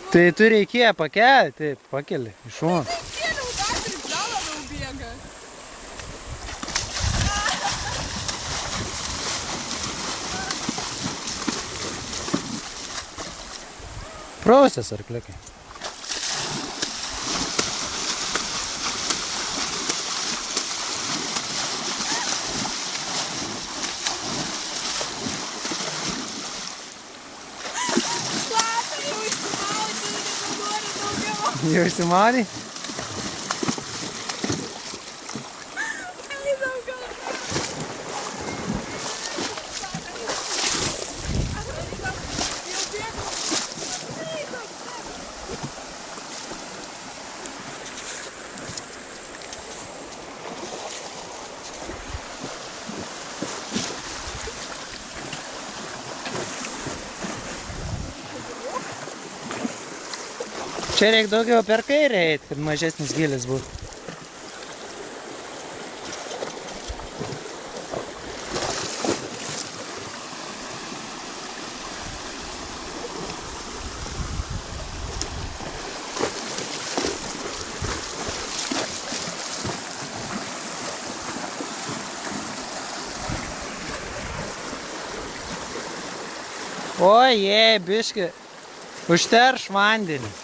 Tai tu reikėjo pakelti, pakeli iš šono. Kėliau dar ir gal labiau bėga. Prausės arkliukai. Jau išsimanai? Čia reikia daugiau per kairę eiti, kad mažesnis gylis būtų. Oi, biški, užterš vandenį.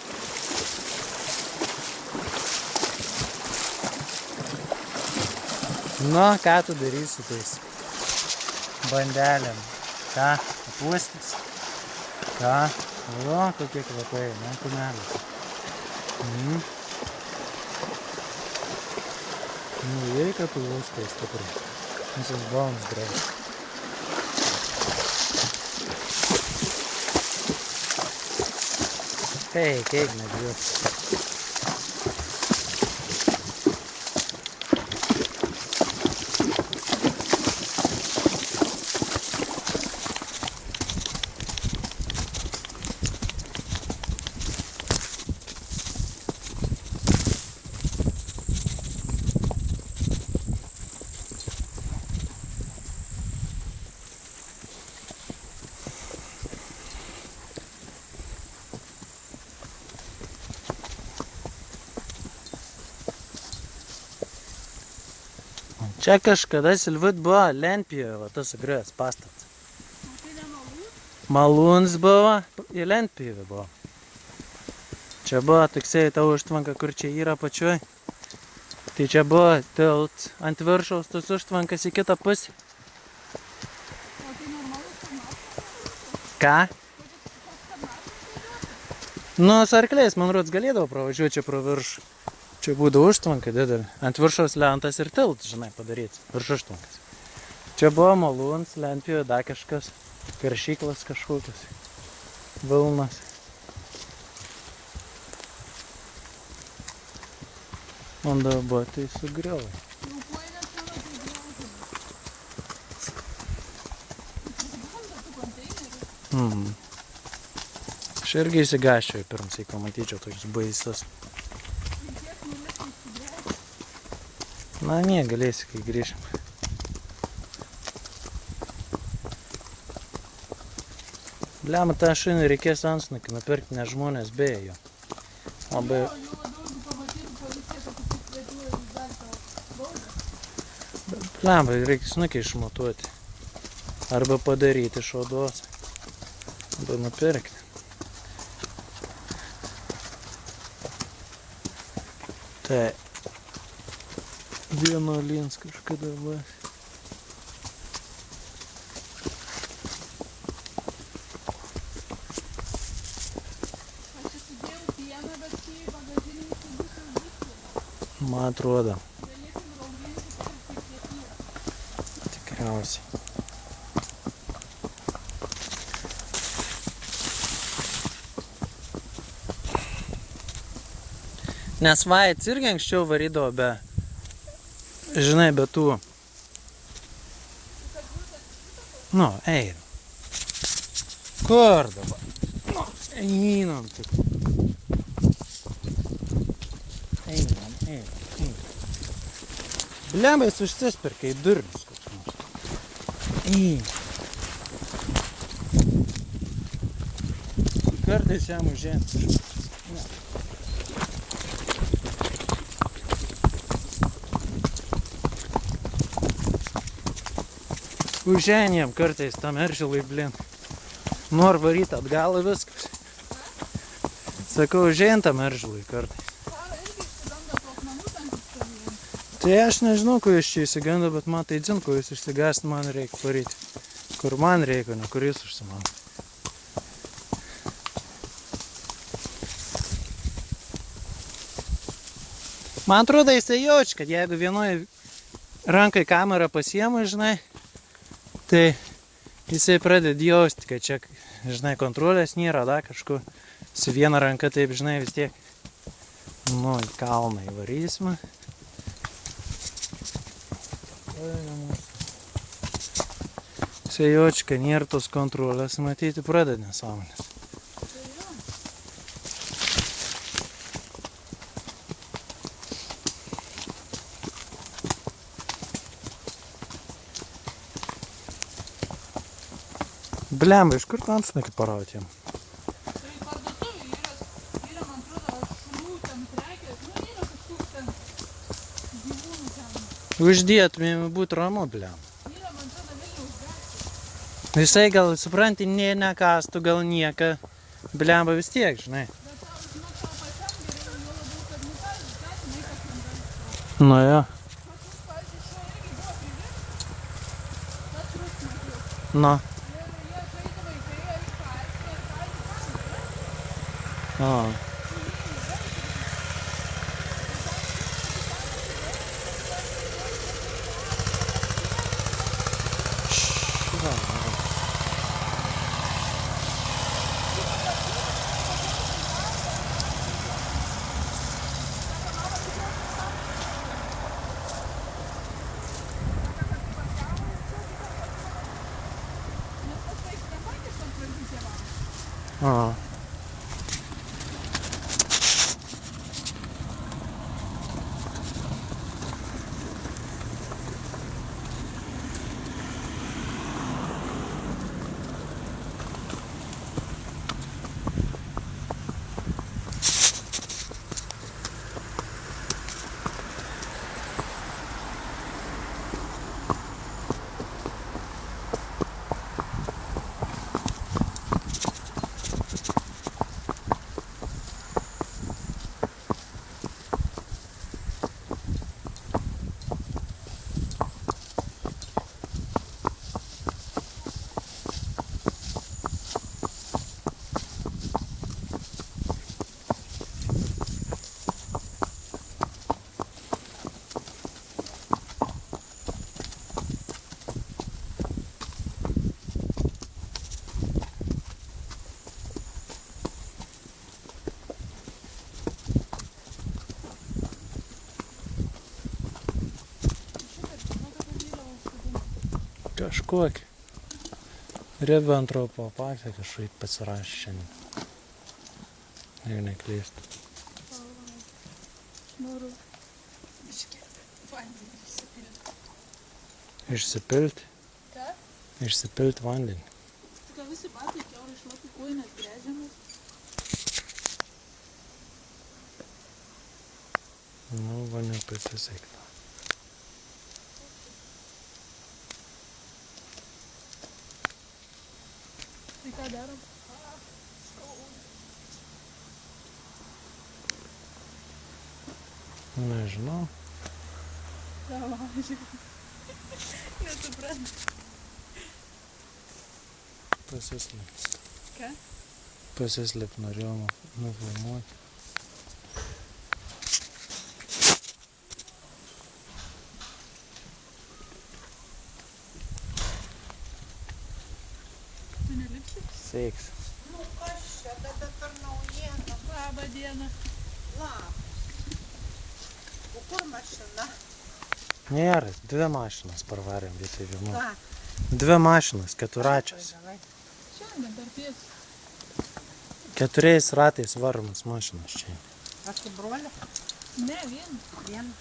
Nu, ką tu darysi tais bandelėm? Ką, apūstis? Ką? O, kokie kvapai, ne, kumelis. Nu, reikia tu uostai stipriai. Visas balnas greit. Eik, nebijok. Čia kažkada Silvut buvo lentpjūvė, va tas sugriuvęs pastatas. Tai ne malūns? Malūns buvo, ir lentpjūvė buvo. Čia buvo toksai ta užtvanka, kur čia yra pačioj. Tai čia buvo tilt ant viršaus tos užtvankas į kitą pusę. O tai normalus formatas? Ką? Nu, su arkliais, man rods, galėdavo pravažiuoti čia pro viršų. Čia būdavo užtvanka didelė. Ant viršaus lentas ir tilt, žinai, padaryti. Virš užtvankas. Čia buvo malūns, lentpjūvė, dar kažkas. Karšyklas kažkokios. Vilnas. Man dabar tai sugriovai. Jau poinės mano tai griaužė. Įsigunda tų konteinerių. Aš irgi įsigaščiau pirms, jeigu matyčiau tokius baisus. Na, nie, galėsi, kai grįžim. Bliam, tą šunį reikės antsnukį nupirkti, nes žmonės beja jo. Labai... Jau labiau, jeigu pamatytų policiją, kad tu tik vedžiuoji dar tavo baudą. Bliam, reikia snukį išmatuoti. Arba padaryti iš odos. Arba nupirkti. Tai... Vienuolins kažkada vas. Aš įsidėjau pieną, bet kai bagažinį įsidėjau saugyklį. Man atrodo. Galėsim rauginti kaip kefyrą. Tikriausiai. Nes Vaits irgi anksčiau varydavo be... Žinai, be tų... Nu, eina. Kur dabar? Nu, einam tik. Einam. Blemba, jis užsispirka į durnius koks nors. Einam. Kartais jam užėjant kažkas. Užženėm kartais tam eržilui, blin. Nor varyt atgal viskas. Sakau, užėjant tam eržilui kartais. Sara irgi išsigando tuos namus ant įstovėjim. Tai aš nežinau, ko jis čia įsigando, bet man tai dzin, ko jis išsigąst, man reikia varyti. Kur man reikia, ne kur jis užsimano. Man atrodo, jisai jaučia, kad jeigu vienoje rankai kamerą pasiema, žinai, tai jisai pradeda jausti, kad čia, žinai, kontrolės nėra, da, kažkur su viena ranka, taip, žinai, vis tiek, nu, į kalną įvarysime. Jisai jaučia, kad nėra tos kontrolės, matyti, pradeda nesąmonės. Blemba, iš kur tu antsnukį parauti jam? Tai parduotuvė yra, man atrodo, šunų ten prekės, nu yra kažkoks ten gyvūnų ten. Uždėtumėm būt ramu, blemba. Yra, man atrodo, Vilniaus gatvė. Visai gal, supranti, nekastų, gal nieką. Blemba vis tiek, žinai. Bet tau, žinok, tau pačiam geriau, jo labiau, kad nukalti, kas ten gali. Nu jo. Pas mus, pavyzdžiui, šuo irgi buvo privirti. Pats rūs mačiau. Nu. O. O. Kažkokį. Ribbentropo paktą kažkaip pasirašė šiandien. Jeigu neklystu. Noriu biškį vandenį išsipilti. Išsipilti? Ką? Išsipilti vandenį. Ką visi batai kiaurai šlapi kojinės grėžiamas. Nu, va nepasisekta. Tai ką darom? Nežinau. Laužiu. Nesuprantu. Pasislėp. Ką? Pasislėp norėjau nufilmuoti. Tu nelipsi? Seiks. Nu kas čia, tada per naujieną. Labą dieną. Labas. O kur mašina? Nėra, dvi mašinas parvarėm vietoj vienų. Ką? Dvi mašinas, keturačios. Šiandien dar pies. 4 ratais varomas mašinas čia. Ar su broliu? Ne, vien. Vien.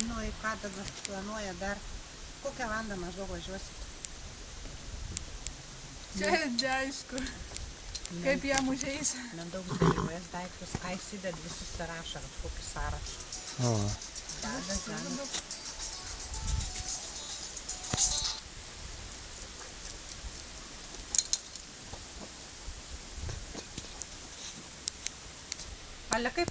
Nu, į ką dabar planuoja dar? Kokią valandą maždaug važiuosit? Čia neaišku. Kaip jam užeis. Nedaug dėliojas daiktus, ką įsided, visus sąrašą, kažkokį sąrašą. O. Dedas, Ale kaip